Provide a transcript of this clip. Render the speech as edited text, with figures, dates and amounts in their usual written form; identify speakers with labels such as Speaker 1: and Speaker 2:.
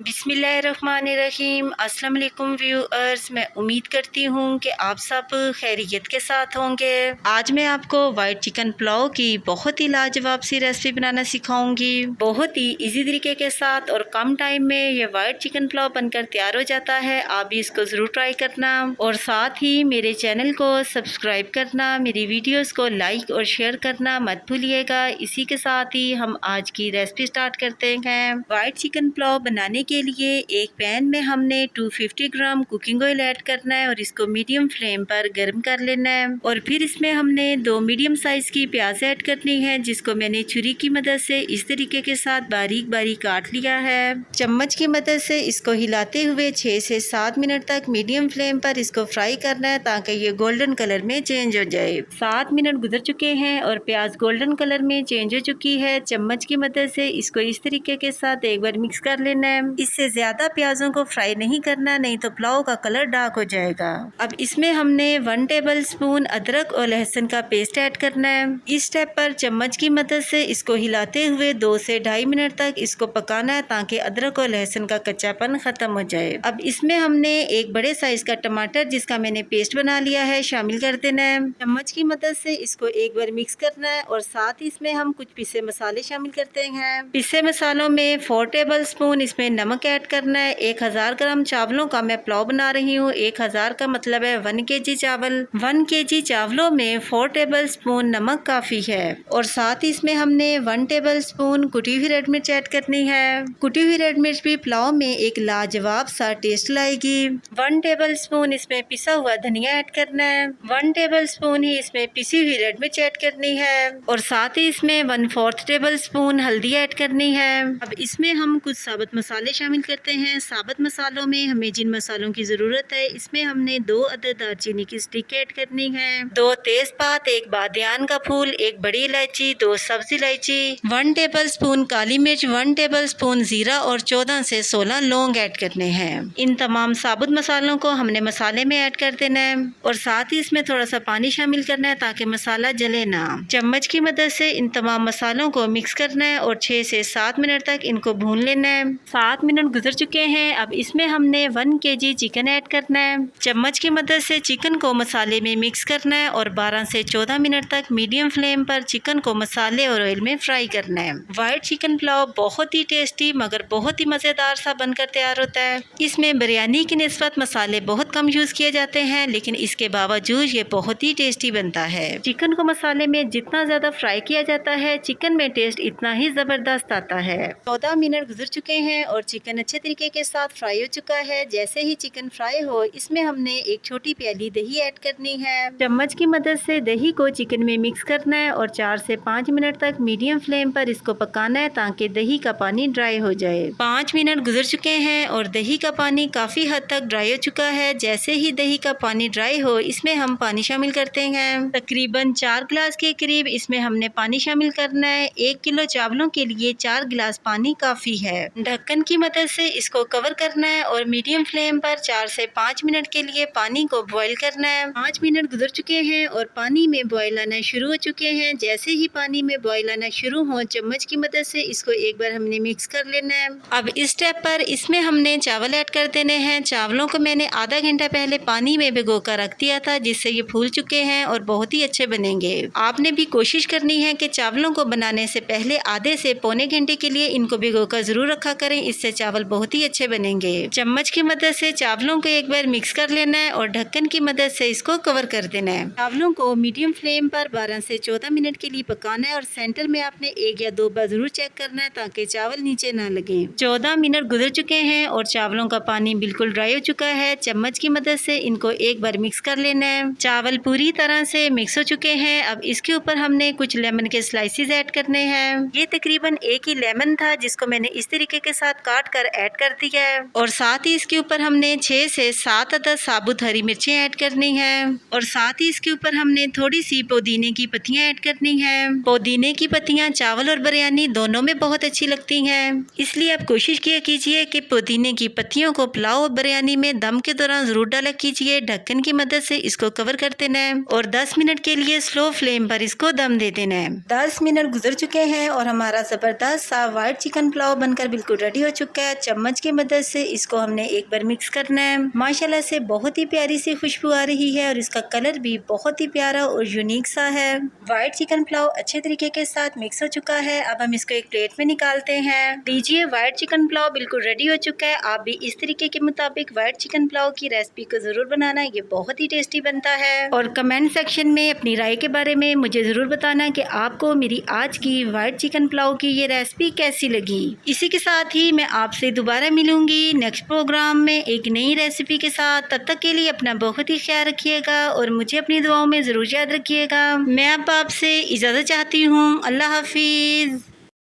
Speaker 1: बिस्मिल्लाहिर्रहमानिर्रहीम। अस्सलाम वालेकुम व्यूअर्स, मैं उम्मीद करती हूँ कि आप सब खैरियत के साथ होंगे। आज मैं आपको वाइट चिकन पुलाव की बहुत ही लाजवाब सी रेसिपी बनाना सिखाऊंगी। बहुत ही इजी तरीके के साथ और कम टाइम में ये वाइट चिकन पुलाव बनकर तैयार हो जाता है। आप भी इसको ज़रूर ट्राई करना और साथ ही मेरे चैनल को सब्सक्राइब करना, मेरी वीडियोज़ को लाइक और शेयर करना मत भूलिएगा। इसी के साथ ही हम आज की रेसिपी स्टार्ट करते हैं। वाइट चिकन पुलाव बनाने के लिए एक पैन में हमने 250 ग्राम कुकिंग ऑयल ऐड करना है और इसको मीडियम फ्लेम पर गर्म कर लेना है। और फिर इसमें हमने 2 मीडियम साइज की प्याज ऐड करनी है, जिसको मैंने छुरी की मदद से इस तरीके के साथ बारीक बारीक काट लिया है। चम्मच की मदद से इसको हिलाते हुए 6 से 7 मिनट तक मीडियम फ्लेम पर इसको फ्राई करना है ताकि ये गोल्डन कलर में चेंज हो जाए। 7 मिनट गुजर चुके हैं और प्याज गोल्डन कलर में चेंज हो चुकी है। चम्मच की मदद से इसको इस तरीके के साथ एक बार मिक्स कर लेना है। इससे ज्यादा प्याजों को फ्राई नहीं करना, नहीं तो पुलाव का कलर डार्क हो जाएगा। अब इसमें हमने 1 टेबल स्पून अदरक और लहसुन का पेस्ट ऐड करना है। इस स्टेप पर चम्मच की मदद से इसको हिलाते हुए 2 से 2.5 मिनट तक इसको पकाना है ताकि अदरक और लहसुन का कच्चापन खत्म हो जाए। अब इसमें हमने एक बड़े साइज का टमाटर, जिसका मैंने पेस्ट बना लिया है, शामिल कर देना है। चम्मच की मदद से इसको एक बार मिक्स करना है और साथ ही इसमें हम कुछ पिसे मसाले शामिल करते हैं। पिसे मसालों में 4 टेबल स्पून इसमें नमक ऐड करना है। 1000 ग्राम चावलों का मैं पुलाव बना रही हूँ। 1000 का मतलब है 1 kg चावल। 1 kg चावलों में 4 टेबल स्पून नमक काफी है। और साथ ही इसमें हमने 1 टेबल स्पून कुटी हुई रेड मिर्च ऐड करनी है। कुटी हुई रेड मिर्च भी पुलाव में एक लाजवाब सा टेस्ट लाएगी। 1 टेबल स्पून इसमें पिसा हुआ धनिया ऐड करना है। 1 टेबल स्पून ही इसमें पिसी हुई रेड मिर्च ऐड करनी है और साथ ही इसमें 1/4 टेबल स्पून हल्दी ऐड करनी है। अब इसमें हम कुछ साबुत मसाले शामिल करते हैं। साबुत मसालों में हमें जिन मसालों की जरूरत है, इसमें हमने 2 अदद दालचीनी की स्टिक ऐड करनी है, 2 तेजपात, 1 बादियान का फूल, 1 बड़ी इलायची, 2 सब्ज इलायची, 1 टेबल स्पून काली मिर्च, 1 टेबल स्पून जीरा और 14 से 16 लौंग ऐड करने हैं। इन तमाम साबुत मसालों को हमने मसाले में ऐड कर देना है और साथ ही इसमें थोड़ा सा पानी शामिल करना है ताकि मसाला जले ना। चम्मच की मदद से इन तमाम मसालों को मिक्स करना है और 6 से 7 मिनट तक इनको भून लेना है। 7 मिनट गुजर चुके हैं। अब इसमें हमने 1 kg चिकन ऐड करना है। चम्मच की मदद से चिकन को मसाले में मिक्स करना है और 12 से 14 मिनट तक मीडियम फ्लेम पर चिकन को मसाले और ऑयल में फ्राई करना है। वाइट चिकन पुलाव बहुत ही टेस्टी मगर बहुत ही मज़ेदार सा बनकर तैयार होता है। इसमें बिरयानी की निस्बत मसाले बहुत कम यूज़ किए जाते हैं, लेकिन इसके बावजूद ये बहुत ही टेस्टी बनता है। चिकन को मसाले में जितना ज़्यादा फ्राई किया जाता है, चिकन में टेस्ट इतना ही ज़बरदस्त आता है। 14 मिनट गुजर चुके हैं और चिकन अच्छे तरीके के साथ फ्राई हो चुका है। जैसे ही चिकन फ्राई हो, इसमें हमने एक छोटी प्याली दही ऐड करनी है। चम्मच की मदद से दही को चिकन में मिक्स करना है और 4 से 5 मिनट तक मीडियम फ्लेम पर इसको पकाना है ताकि दही का पानी ड्राई हो जाए। 5 मिनट गुजर चुके हैं और दही का पानी काफ़ी हद तक ड्राई हो चुका है। जैसे ही दही का पानी ड्राई हो, इसमें हम पानी शामिल करते हैं। तकरीबन 4 गिलास के करीब इसमें हमने पानी शामिल करना है। 1 किलो चावलों के लिए 4 गिलास पानी काफ़ी है। ढक्कन की मदद से इसको कवर करना है और मीडियम फ्लेम पर 4 से 5 मिनट के लिए पानी को बॉईल करना है। 5 मिनट गुजर चुके हैं और पानी में बॉईल आना शुरू हो चुके हैं। जैसे ही पानी में बॉईल आना शुरू हो, चम्मच की मदद से इसको एक बार हमने मिक्स कर लेना है। अब इस स्टेप पर इसमें हमने चावल ऐड कर देने हैं। चावलों को मैंने आधा घंटा पहले पानी में भिगो कर रख दिया था, जिससे ये फूल चुके हैं और बहुत ही अच्छे बनेंगे। आपने भी कोशिश करनी है कि चावलों को बनाने से पहले आधे से पौने घंटे के लिए इनको भिगो कर जरूर रखा करें, इससे चावल बहुत ही अच्छे बनेंगे। चम्मच की मदद से चावलों को एक बार मिक्स कर लेना है और ढक्कन की मदद से इसको कवर कर देना है। चावलों को मीडियम फ्लेम पर 12 से 14 मिनट के लिए पकाना है और सेंटर में आपने 1 या 2 बार जरूर चेक करना है ताकि चावल नीचे ना लगे। 14 मिनट गुजर चुके हैं और चावलों का पानी बिल्कुल ड्राई हो चुका है। चम्मच की मदद से इनको एक बार मिक्स कर लेना है। चावल पूरी तरह से मिक्स हो चुके हैं। अब इसके ऊपर हमने कुछ लेमन के स्लाइसेस ऐड करने हैं। ये तकरीबन 1 ही लेमन था, जिसको मैंने इस तरीके के साथ काट कर ऐड कर दिया है और साथ ही इसके ऊपर हमने 6 से 7 अदद साबुत हरी मिर्चें ऐड करनी है और साथ ही इसके ऊपर हमने थोड़ी सी पुदीने की पत्तियां ऐड करनी है। पुदीने की पत्तियां चावल और बिरयानी दोनों में बहुत अच्छी लगती हैं, इसलिए आप कोशिश किया कीजिए कि पुदीने की पत्तियों को पुलाव और बिरयानी में दम के दौरान जरूर डाला कीजिए। ढक्कन की मदद से इसको कवर कर देना है और 10 मिनट के लिए स्लो फ्लेम पर इसको दम दे देना है। 10 मिनट गुजर चुके हैं और हमारा जबरदस्त सा वाइट चिकन पुलाव बनकर बिल्कुल रेडी हो चुका चुका है। चम्मच की मदद से इसको हमने एक बार मिक्स करना है। माशाल्लाह से बहुत ही प्यारी सी खुशबू आ रही है और इसका कलर भी बहुत ही प्यारा और यूनिक सा है। वाइट चिकन पुलाव अच्छे तरीके के साथ मिक्स हो चुका है। अब हम इसको एक प्लेट में निकालते हैं। लीजिए, वाइट चिकन पुलाव बिल्कुल रेडी हो चुका है। आप भी इस तरीके के मुताबिक वाइट चिकन पुलाव की रेसिपी को जरूर बनाना, ये बहुत ही टेस्टी बनता है। और कमेंट सेक्शन में अपनी राय के बारे में मुझे जरूर बताना कि आपको मेरी आज की वाइट चिकन पुलाव की ये रेसिपी कैसी लगी। इसी के साथ ही मैं आपसे दोबारा मिलूंगी नेक्स्ट प्रोग्राम में एक नई रेसिपी के साथ। तब तक के लिए अपना बहुत ही ख्याल रखिएगा और मुझे अपनी दुआओं में जरूर याद रखिएगा। मैं अब आपसे इजाजत चाहती हूँ। अल्लाह हाफिज।